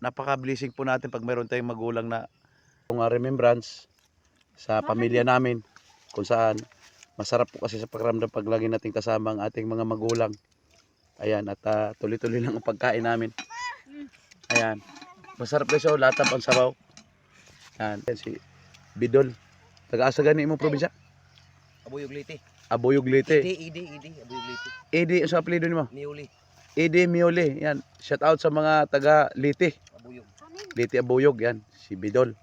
napaka-blessing po natin pag mayroon tayong magulang na remembrance sa pamilya namin, kung saan masarap po kasi sa pakiramdam pag lagi nating kasama ang ating mga magulang. Ayan, at tuloy-tuloy lang ang pagkain namin. Ayan, masarap guys, lahat ang sabaw. Ayan, si Bidol. Taga-asa gani mo probinsya? Abuyog Liti. Abuyog Leyte. Idi, Abuyog Liti. Edi, sa apelyido nimo? Miuli. Edi Miole. Yan, shout out sa mga taga Leyte. Abuyog. Leyte Abuyog, yan, si Bidol.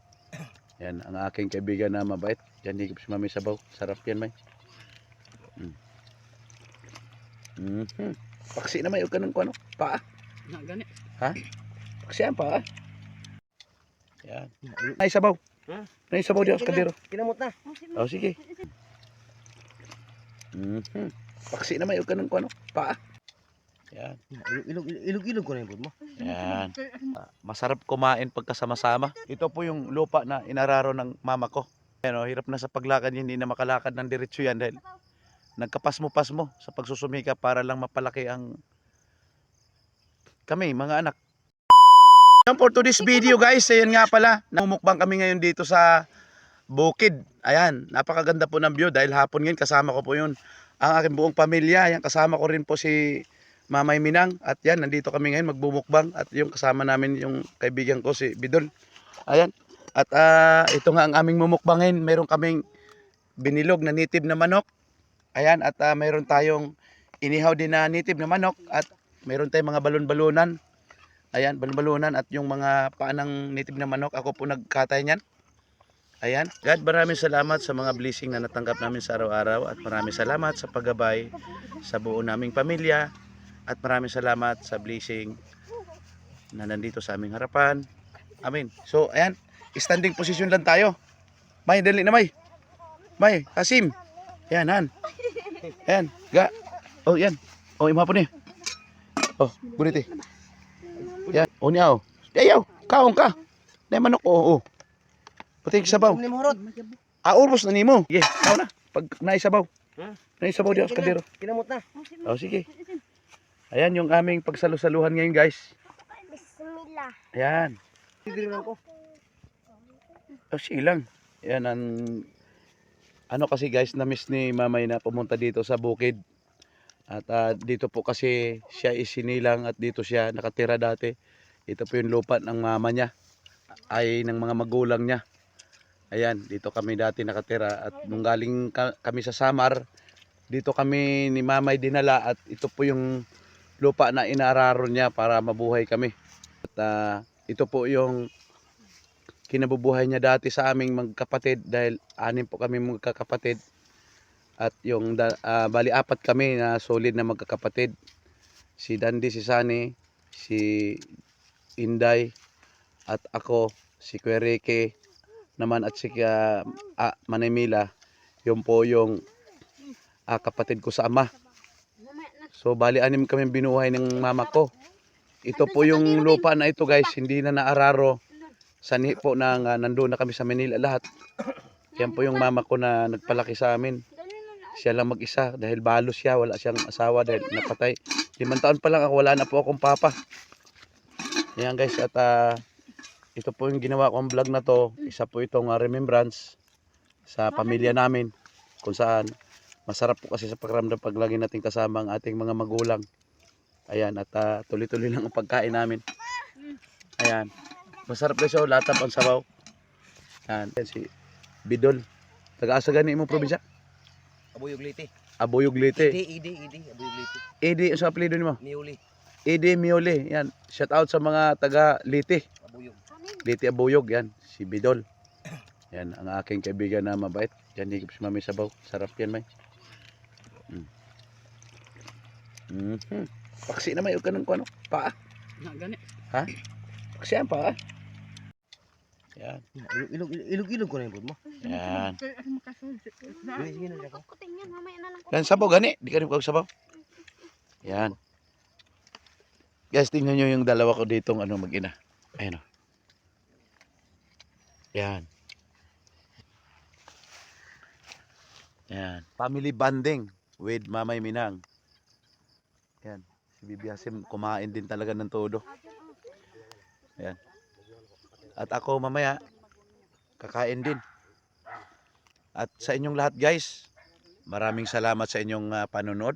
Yan, ang aking kaibigan na mabait. Yan, higop si Mami Sabaw. Sarap yan, may. Paksi na may, huwag ka ng ano, paa. Gani. Ha? Paksi yan, paa. Yan. Nay Sabaw. Nay Sabaw di sa kadiro. Kinamot na. Oh, sige. Paksi na may, huwag ka ng ano, paa. Yan. Ilog ko na yung mo. Yan. Masarap kumain pagkasama-sama. Ito po yung lupa na inararo ng mama ko. Ayan, hirap na sa paglakad, hindi na makalakad ng diretso yan dahil nagkapasmo-pasmo sa pagsusumika para lang mapalaki ang kami, mga anak. For today's video guys, ayan nga pala, namumukbang kami ngayon dito sa bukid. Ayan, napakaganda po ng view dahil hapon ngayon kasama ko po yun ang aking buong pamilya. Ayan, kasama ko rin po si Mamay Minang at yan, nandito kami ngayon magbumukbang at yung kasama namin yung kaibigan ko si Bidol. Ayan, at ito nga ang aming mumukbangin. Meron kaming binilog na native na manok. Ayan, at mayroon tayong inihaw din na native na manok at mayroon tayong mga balon-balunan. Ayan, balon-balunan at yung mga paanang native na manok. Ako po nagkatay niyan. Ayan, God, maraming salamat sa mga blessing na natanggap namin sa araw-araw at maraming salamat sa paggabay sa buo naming pamilya at maraming salamat sa blessing na nandito sa aming harapan. Amen. So, ayan, standing position lang tayo. May, dali na may. May, Hasim. Ayan, Han. Ayan, ga. Oh, yan. Oh, imapo niya. Oh, guniti. Yan, oh niya, oh. Ayaw, kaong ka. Dahil manok, oh. Pati sabaw. Urmos na nimo. Sige, kao na. Pag naisabaw. Naisabaw di ako sa kadiro. Kinamot na. Oh, sige. Ayan yung aming pagsalusaluhan ngayon, guys. Bismillah. Ayan. Sigirinan ko. Oh, silang. Ayan ang ano kasi guys, na-miss ni Mamay na pumunta dito sa bukid. At dito po kasi siya isinilang at dito siya nakatira dati. Ito po yung lupa ng mama niya. Ay ng mga magulang niya. Ayan, dito kami dati nakatira. At nung galing kami sa Samar, dito kami ni Mamay dinala. At ito po yung lupa na inararo niya para mabuhay kami. At ito po yung kinabubuhay niya dati sa aming magkapatid dahil 6 po kami magkakapatid at yung bali 4 kami na solid na magkakapatid, si Dandy, si Sani, si Inday at ako, si Kuya Ricky naman at si Manay Mila. Yun po yung kapatid ko sa ama. So bali 6 kami binuhay ng mama ko. Ito po yung lupa na ito guys, hindi na naararo. Sanhi po na nandoon na kami sa Manila lahat. Yan po yung mama ko na nagpalaki sa amin. Siya lang mag-isa dahil balos siya, wala siyang asawa dahil napatay. 5 taon pa lang ako, wala na po akong papa. Yan guys, at ito po yung ginawa kong vlog na to. Isa po itong remembrance sa pamilya namin, kung saan masarap po kasi sa pakiramdam pag lagi nating kasama ang ating mga magulang. Ayan, at tuloy-tuloy lang ang pagkain namin. Ayan. Masarap guys, lahat ang sabaw. Yan, si Bidol. Taga-asa gani mo probinsya? Abuyog Liti. Abuyog Leyte. Idi, Abuyog Liti. Edi, sa apelyido nimo? Miuli. Edi Miole. Yan, shout out sa mga taga Leyte. Abuyog. Leyte Abuyog, yan, si Bidol. Yan, ang aking kaibigan na mabait. Yan, higop si Mami Sabaw. Sarap yan, may. Paksi na may, huwag ka ng ano, paa. Gani. Ha? Paksi yan, paa. Yan. Ilog ko na yung mo. Yan. Sige na ako. Yan, sabaw, gani. Di ka rin sabaw. Yan. Guys, tingnan nyo yung dalawa ko ditong mag-ina. Ayan o. Yan. Yan. Family bonding with Mamay Minang. Yan. Si Bibi Hasim kumain din talaga ng todo. Ayan. At ako mamaya, kakain din. At sa inyong lahat guys, maraming salamat sa inyong panonood.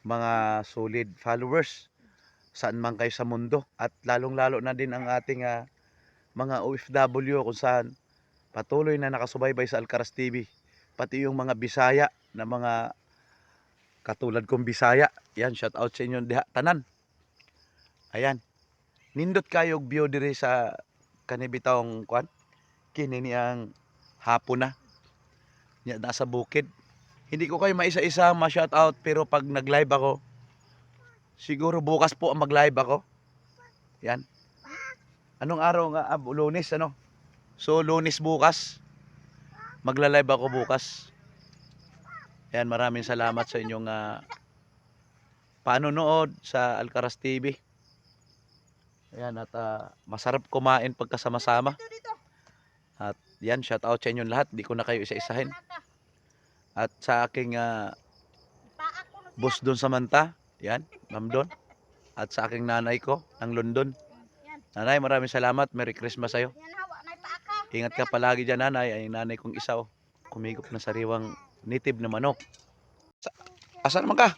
Mga solid followers, saan man kayo sa mundo. At lalong-lalo na din ang ating mga OFW kung saan patuloy na nakasubaybay sa Alcaraz TV. Pati yung mga Bisaya na mga katulad kong Bisaya. Yan, shout out sa inyo diha tanan. Ayan. Nindot kayo view diri sa kanibitawng kwan. Kini niyang hapon na. Nya nasa bukid. Hindi ko kayo maisa-isa ma-shout out pero pag nag-live ako, siguro bukas po ang mag-live ako. Yan. Anong araw nga? Lunes ano? So Lunes bukas. Magla-live ako bukas. Yan, maraming salamat sa inyong panonood sa Alcaraz TV. Ayan, at masarap kumain pagkasama-sama. At yan, shout out sa inyong lahat. Di ko na kayo isa-isahin. At sa aking boss doon sa Manta, yan, ma'am doon. At sa aking nanay ko, ng London. Nanay, maraming salamat. Merry Christmas sa'yo. Ingat ka palagi dyan, nanay. Ay nanay kong isa, oh. Kumigop na sariwang native na manok. Asan naman ka?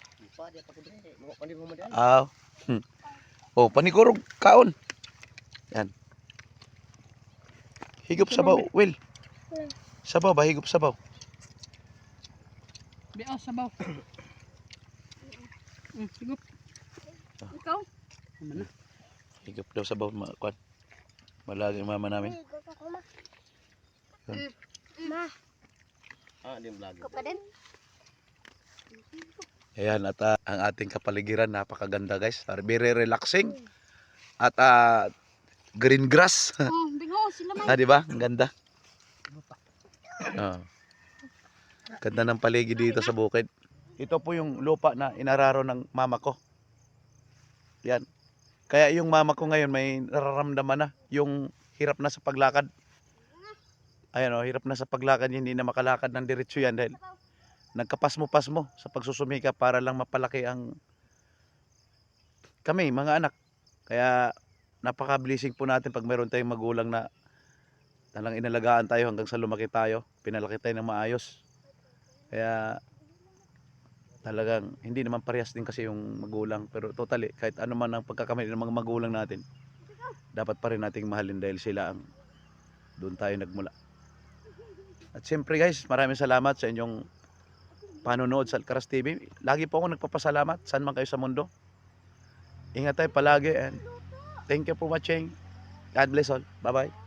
Oh, panigurog kaon. Yan. Higop sabaw, Will. Sabaw ba? Higop sabaw. Biaw sabaw. Sigop. Ikaw? Ano na? Higop daw sabaw, kwan. Malagi mama namin. Ma, Di vlog. ko pa din. Ayan, at ang ating kapaligiran, napakaganda guys. Very relaxing. At green grass. Bingo sila man. Di ba? Ang ganda. Oh. Ganda ng paligid dito sa bukid. Ito po yung lupa na inararo ng mama ko. Yan. Kaya yung mama ko ngayon may nararamdaman na. Yung hirap na sa paglakad. Ayan o, hirap na sa paglakad. Hindi na makalakad ng diretso yan dahil nagkapasmo-pasmo sa pagsusumika para lang mapalaki ang kami, mga anak. Kaya napaka-blessing po natin pag meron tayong magulang na talang inalagaan tayo hanggang sa lumaki tayo. Pinalaki tayo ng maayos. Kaya talagang hindi naman parehas din kasi yung magulang. Pero totally, kahit ano man ang pagkakamali ng mga magulang natin, dapat pa rin nating mahalin dahil sila ang doon tayo nagmula. At siyempre guys, maraming salamat sa inyong panonood sa Alcaraz TV. Lagi po ako nagpapasalamat saan man kayo sa mundo. Ingat tayo palagi and thank you for watching. God bless all. Bye bye.